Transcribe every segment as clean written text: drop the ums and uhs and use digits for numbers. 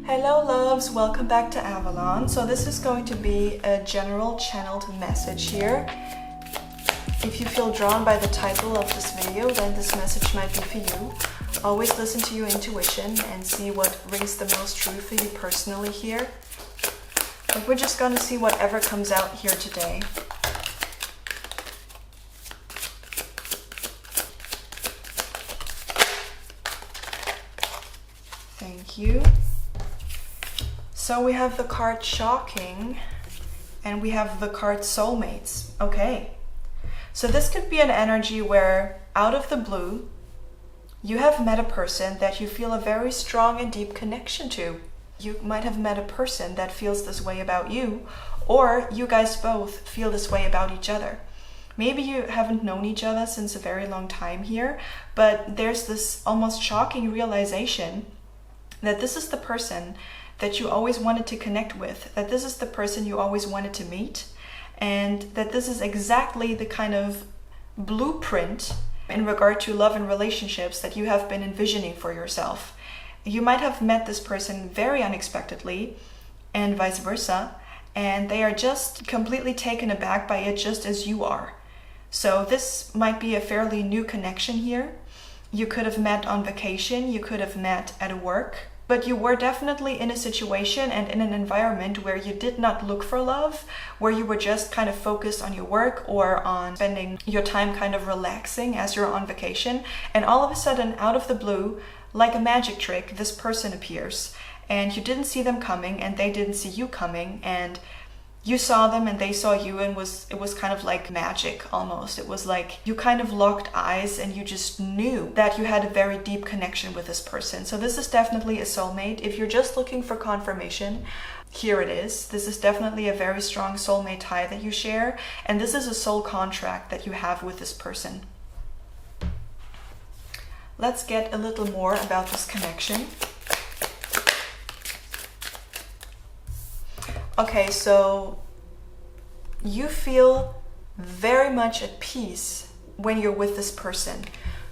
Hello loves, welcome back to Avalon. So this is going to be a general channeled message here. If you feel drawn by the title of this video, then this message might be for you. Always listen to your intuition and see what rings the most true for you personally here. But we're just going to see whatever comes out here today. Thank you. So we have the card Shocking and we have the card Soulmates. Okay. So this could be an energy where out of the blue, you have met a person that you feel a very strong and deep connection to. You might have met a person that feels this way about you, or you guys both feel this way about each other. Maybe you haven't known each other since a very long time here, but there's this almost shocking realization that this is the person that you always wanted to connect with, that this is the person you always wanted to meet, and that this is exactly the kind of blueprint in regard to love and relationships that you have been envisioning for yourself. You might have met this person very unexpectedly and vice versa, and they are just completely taken aback by it just as you are. So this might be a fairly new connection here. You could have met on vacation, you could have met at work, but you were definitely in a situation and in an environment where you did not look for love, where you were just kind of focused on your work or on spending your time kind of relaxing as you're on vacation. And all of a sudden, out of the blue, like a magic trick, this person appears. And you didn't see them coming and they didn't see you coming. And you saw them and they saw you, and it was kind of like magic almost. It was like you kind of locked eyes and you just knew that you had a very deep connection with this person. So this is definitely a soulmate. If you're just looking for confirmation, here it is. This is definitely a very strong soulmate tie that you share, and this is a soul contract that you have with this person. Let's get a little more about this connection. Okay, so you feel very much at peace when you're with this person.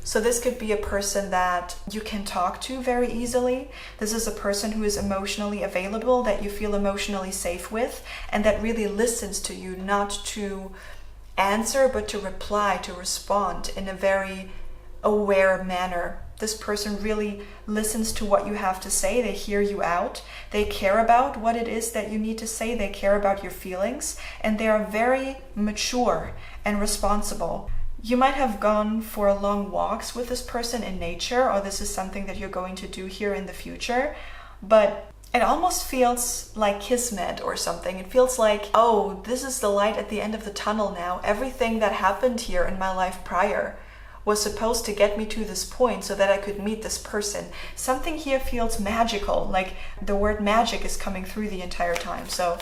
So this could be a person that you can talk to very easily. This is a person who is emotionally available, that you feel emotionally safe with, and that really listens to you, not to answer, but to reply, to respond in a very aware manner. This person really listens to what you have to say. They hear you out. They care about what it is that you need to say. They care about your feelings, and they are very mature and responsible. You might have gone for long walks with this person in nature, or this is something that you're going to do here in the future, but it almost feels like kismet or something. It feels like, oh, this is the light at the end of the tunnel now. Everything that happened here in my life prior was supposed to get me to this point so that I could meet this person. Something here feels magical, like the word magic is coming through the entire time. So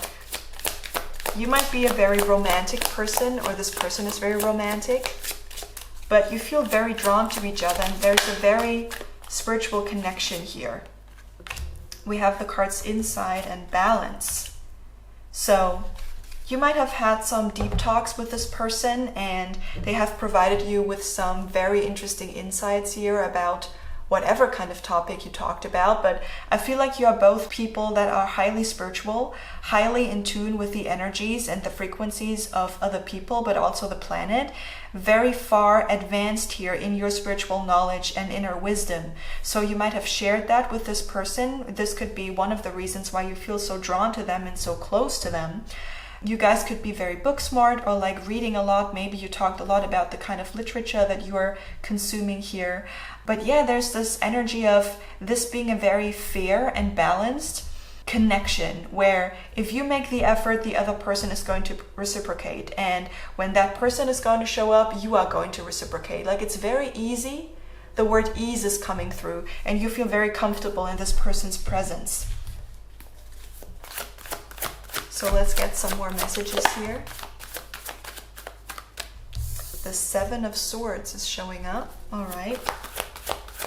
you might be a very romantic person, or this person is very romantic, but you feel very drawn to each other, and there's a very spiritual connection here. We have the cards Insight and Balance. So you might have had some deep talks with this person, and they have provided you with some very interesting insights here about whatever kind of topic you talked about. But I feel like you are both people that are highly spiritual, highly in tune with the energies and the frequencies of other people, but also the planet. Very far advanced here in your spiritual knowledge and inner wisdom. So you might have shared that with this person. This could be one of the reasons why you feel so drawn to them and so close to them. You guys could be very book smart, or like reading a lot. Maybe you talked a lot about the kind of literature that you are consuming here. But yeah, there's this energy of this being a very fair and balanced connection, where if you make the effort, the other person is going to reciprocate. And when that person is going to show up, you are going to reciprocate. Like, it's very easy. The word ease is coming through, and you feel very comfortable in this person's presence. So let's get some more messages here. The Seven of Swords is showing up. All right.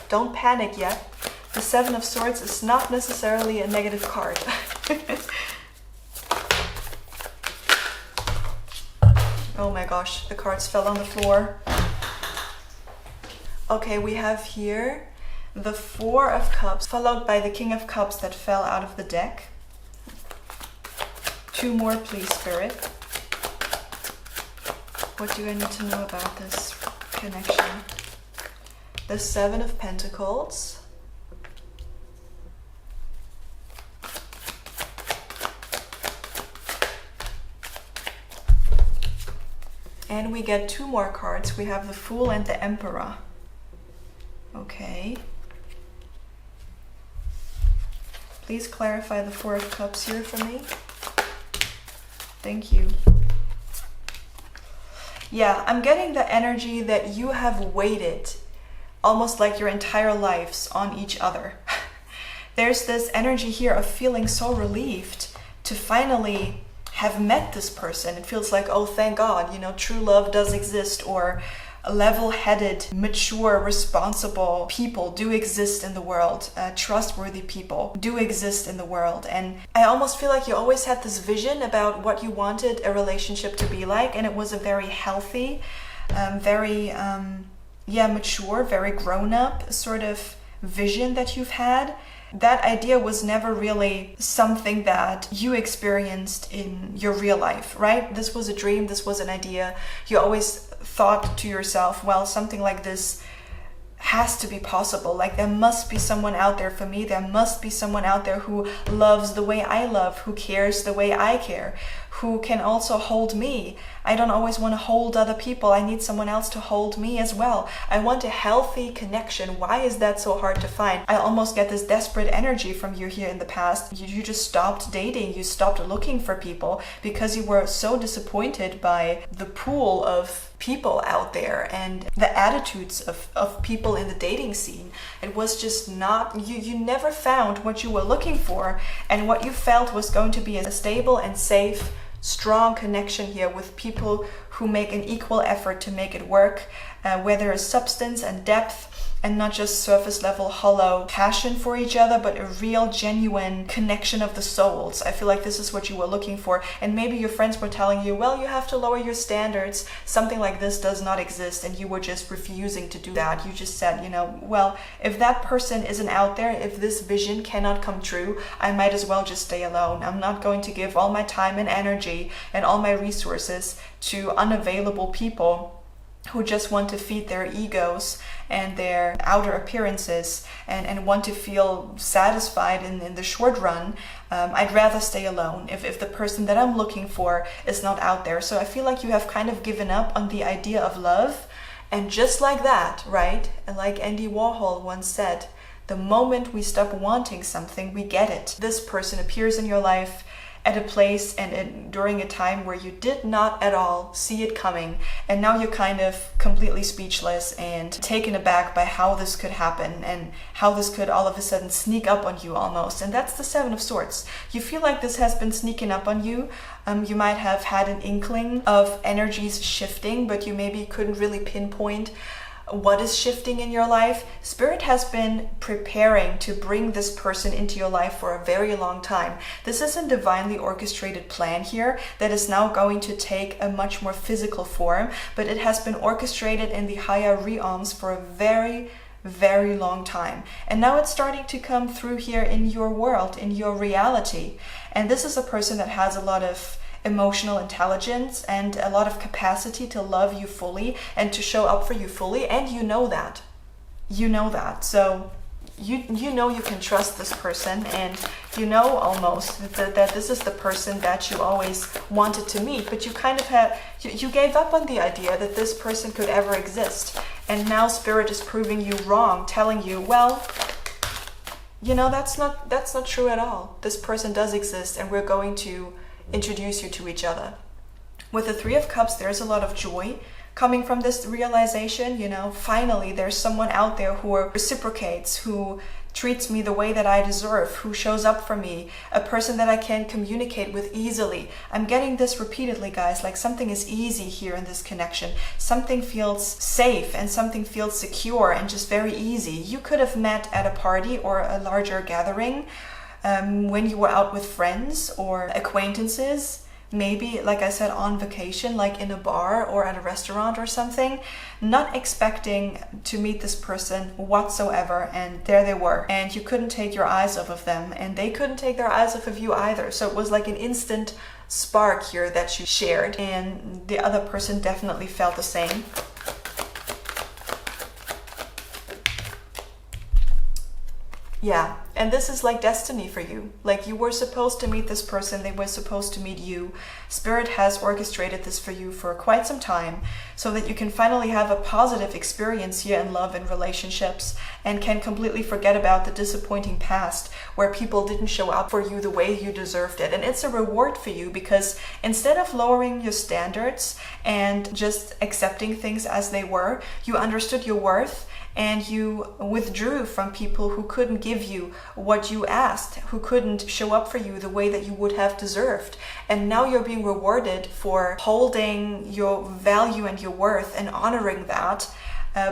Don't panic yet. The Seven of Swords is not necessarily a negative card. Oh my gosh, the cards fell on the floor. Okay, we have here the Four of Cups, followed by the King of Cups that fell out of the deck. 2 more, please, Spirit. What do I need to know about this connection? The Seven of Pentacles. And we get 2 more cards. We have the Fool and the Emperor. Okay. Please clarify the Four of Cups here for me. Thank you. Yeah, I'm getting the energy that you have waited almost like your entire lives on each other. There's this energy here of feeling so relieved to finally have met this person. It feels like, oh, thank God, you know, true love does exist, or level-headed, mature, responsible people do exist in the world. Trustworthy people do exist in the world. And I almost feel like you always had this vision about what you wanted a relationship to be like, and it was a very healthy, very mature, very grown-up sort of vision that you've had. That idea was never really something that you experienced in your real life, right? This was a dream, this was an idea. You always thought to yourself, well, something like this has to be possible. Like, there must be someone out there for me. There must be someone out there who loves the way I love, who cares the way I care, who can also hold me. I don't always want to hold other people. I need someone else to hold me as well. I want a healthy connection. Why is that so hard to find? I almost get this desperate energy from you here in the past. You just stopped dating. You stopped looking for people because you were so disappointed by the pool of people out there and the attitudes of people in the dating scene. It was just not, you never found what you were looking for, and what you felt was going to be a stable and safe, strong connection here with people who make an equal effort to make it work, where there is substance and depth, and not just surface level hollow passion for each other, but a real genuine connection of the souls. I feel like this is what you were looking for. And maybe your friends were telling you, well, you have to lower your standards. Something like this does not exist. And you were just refusing to do that. You just said, you know, well, if that person isn't out there, if this vision cannot come true, I might as well just stay alone. I'm not going to give all my time and energy and all my resources to unavailable people who just want to feed their egos and their outer appearances and want to feel satisfied in the short run. I'd rather stay alone if the person that I'm looking for is not out there. So I feel like you have kind of given up on the idea of love. And just like that, right? And like Andy Warhol once said, the moment we stop wanting something, we get it. This person appears in your life at a place and during a time where you did not at all see it coming, and now you're kind of completely speechless and taken aback by how this could happen and how this could all of a sudden sneak up on you almost. And that's the Seven of Swords. You feel like this has been sneaking up on you. You might have had an inkling of energies shifting, but you maybe couldn't really pinpoint what is shifting in your life. Spirit has been preparing to bring this person into your life for a very long time. This is a divinely orchestrated plan here that is now going to take a much more physical form, but it has been orchestrated in the higher realms for a very, very long time. And now it's starting to come through here in your world, in your reality. And this is a person that has a lot of emotional intelligence and a lot of capacity to love you fully and to show up for you fully, and you know that. You know that. So you know you can trust this person, and you know almost that this is the person that you always wanted to meet, but you kind of you gave up on the idea that this person could ever exist. And now Spirit is proving you wrong, telling you, well, you know, that's not true at all. This person does exist, and we're going to introduce you to each other. With the Three of Cups, there's a lot of joy coming from this realization. You know, finally there's someone out there who reciprocates, who treats me the way that I deserve, who shows up for me, a person that I can communicate with easily. I'm getting this repeatedly, guys, like something is easy here in this connection. Something feels safe and something feels secure and just very easy. You could have met at a party or a larger gathering when you were out with friends or acquaintances. maybe, like I said, on vacation, like in a bar or at a restaurant or something, not expecting to meet this person whatsoever, and there they were, and you couldn't take your eyes off of them, and they couldn't take their eyes off of you either. So it was like an instant spark here that you shared, and the other person definitely felt the same. Yeah, and this is like destiny for you. Like, you were supposed to meet this person, they were supposed to meet you. Spirit has orchestrated this for you for quite some time, so that you can finally have a positive experience here in love and relationships, and can completely forget about the disappointing past where people didn't show up for you the way you deserved it. And it's a reward for you, because instead of lowering your standards and just accepting things as they were, you understood your worth, and you withdrew from people who couldn't give you what you asked, who couldn't show up for you the way that you would have deserved. And now you're being rewarded for holding your value and your worth and honoring that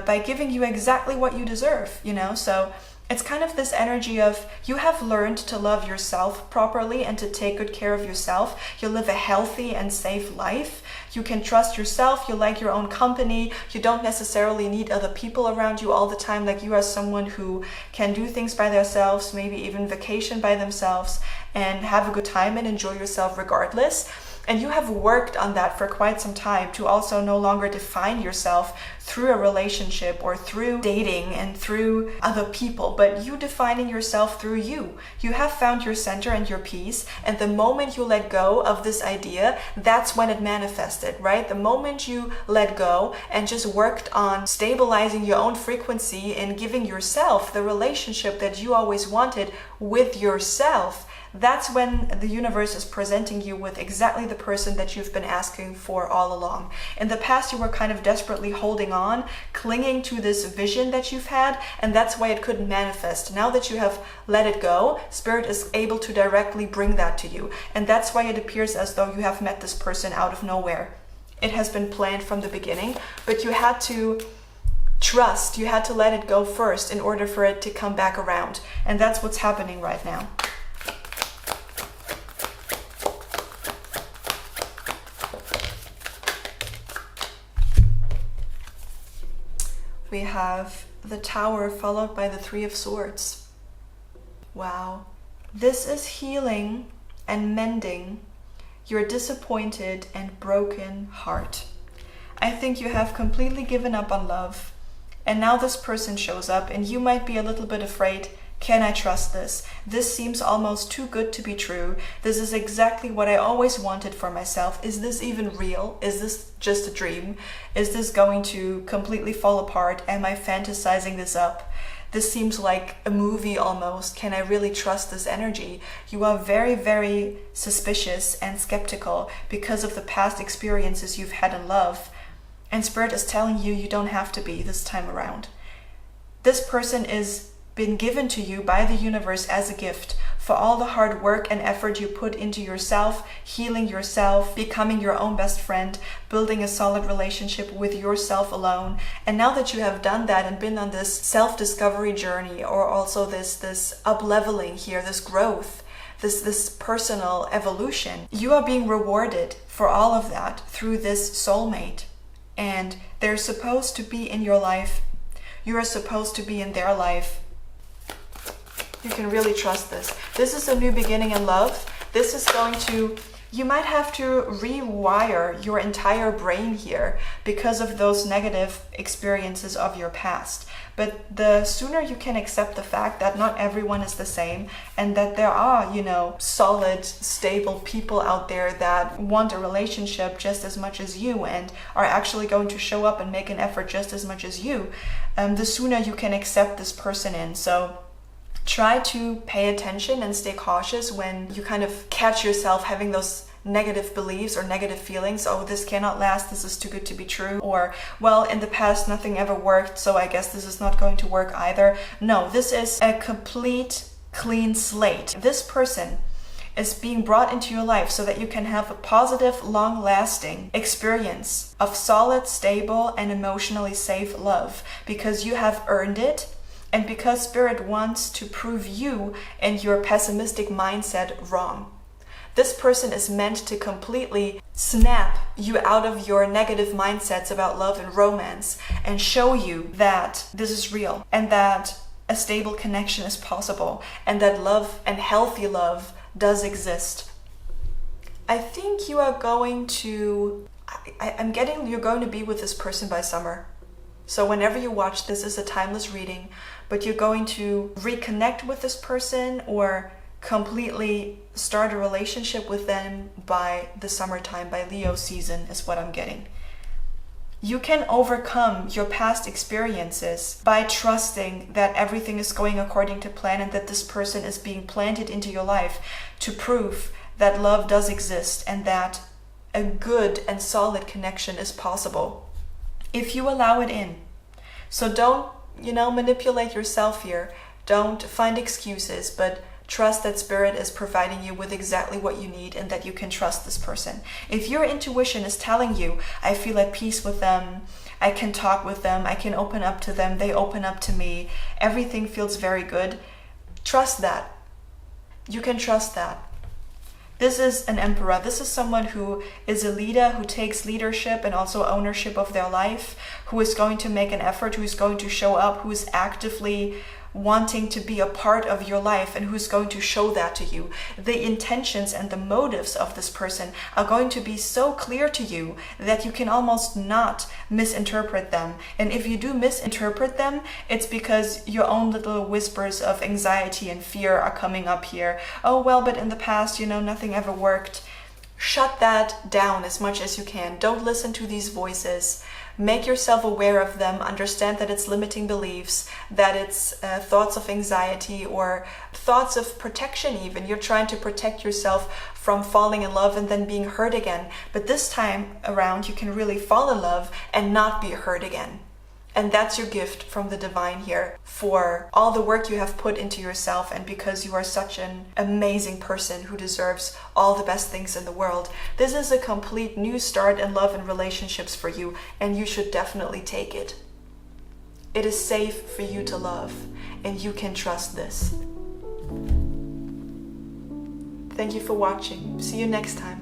by giving you exactly what you deserve, you know? So it's kind of this energy of, you have learned to love yourself properly and to take good care of yourself. You live a healthy and safe life. You can trust yourself. You like your own company. You don't necessarily need other people around you all the time. Like, you are someone who can do things by themselves, maybe even vacation by themselves, and have a good time and enjoy yourself regardless. And you have worked on that for quite some time, to also no longer define yourself through a relationship or through dating and through other people, but you defining yourself through you. You have found your center and your peace, and the moment you let go of this idea, that's when it manifested, right? The moment you let go and just worked on stabilizing your own frequency and giving yourself the relationship that you always wanted with yourself, that's when the universe is presenting you with exactly the person that you've been asking for all along. In the past, you were kind of desperately holding on, clinging to this vision that you've had, and that's why it couldn't manifest. Now that you have let it go, Spirit is able to directly bring that to you. And that's why it appears as though you have met this person out of nowhere. It has been planned from the beginning, but you had to trust, you had to let it go first in order for it to come back around. And that's what's happening right now. We have the Tower followed by the Three of Swords. Wow. This is healing and mending your disappointed and broken heart. I think you have completely given up on love, and now this person shows up, and you might be a little bit afraid. Can I trust this? This seems almost too good to be true. This is exactly what I always wanted for myself. Is this even real? Is this just a dream? Is this going to completely fall apart? Am I fantasizing this up? This seems like a movie almost. Can I really trust this energy? You are very, very suspicious and skeptical because of the past experiences you've had in love. And Spirit is telling you, you don't have to be this time around. This person is been given to you by the universe as a gift for all the hard work and effort you put into yourself, healing yourself, becoming your own best friend, building a solid relationship with yourself alone. And now that you have done that and been on this self-discovery journey, or also this up-leveling here, this growth, this personal evolution, you are being rewarded for all of that through this soulmate. And they're supposed to be in your life. You are supposed to be in their life. You can really trust this. This is a new beginning in love. This is going to, you might have to rewire your entire brain here because of those negative experiences of your past. But the sooner you can accept the fact that not everyone is the same, and that there are, you know, solid, stable people out there that want a relationship just as much as you and are actually going to show up and make an effort just as much as you, the sooner you can accept this person in. So try to pay attention and stay cautious when you kind of catch yourself having those negative beliefs or negative feelings. Oh, this cannot last, this is too good to be true. Or, well, in the past nothing ever worked, so I guess this is not going to work either. No, this is a complete clean slate. This person is being brought into your life so that you can have a positive, long-lasting experience of solid, stable, and emotionally safe love, because you have earned it. And because Spirit wants to prove you and your pessimistic mindset wrong. This person is meant to completely snap you out of your negative mindsets about love and romance and show you that this is real and that a stable connection is possible and that love and healthy love does exist. I think you are going to, I'm getting you're going to be with this person by summer. So whenever you watch this is a timeless reading, but you're going to reconnect with this person or completely start a relationship with them by the summertime, by Leo season is what I'm getting. You can overcome your past experiences by trusting that everything is going according to plan and that this person is being planted into your life to prove that love does exist and that a good and solid connection is possible if you allow it in. So don't, manipulate yourself here. Don't find excuses, but trust that Spirit is providing you with exactly what you need and that you can trust this person. If your intuition is telling you, I feel at peace with them, I can talk with them, I can open up to them, they open up to me, everything feels very good, trust that. You can trust that. This is an emperor. This is someone who is a leader, who takes leadership and also ownership of their life, who is going to make an effort, who is going to show up, who is actively wanting to be a part of your life and who's going to show that to you. The intentions and the motives of this person are going to be so clear to you that you can almost not misinterpret them. And if you do misinterpret them, it's because your own little whispers of anxiety and fear are coming up here. Oh, well, but in the past, nothing ever worked. Shut that down as much as you can. Don't listen to these voices. Make yourself aware of them, understand that it's limiting beliefs, that it's thoughts of anxiety or thoughts of protection even. You're trying to protect yourself from falling in love and then being hurt again. But this time around, you can really fall in love and not be hurt again. And that's your gift from the divine here for all the work you have put into yourself and because you are such an amazing person who deserves all the best things in the world. This is a complete new start in love and relationships for you, and you should definitely take it. It is safe for you to love, and you can trust this. Thank you for watching. See you next time.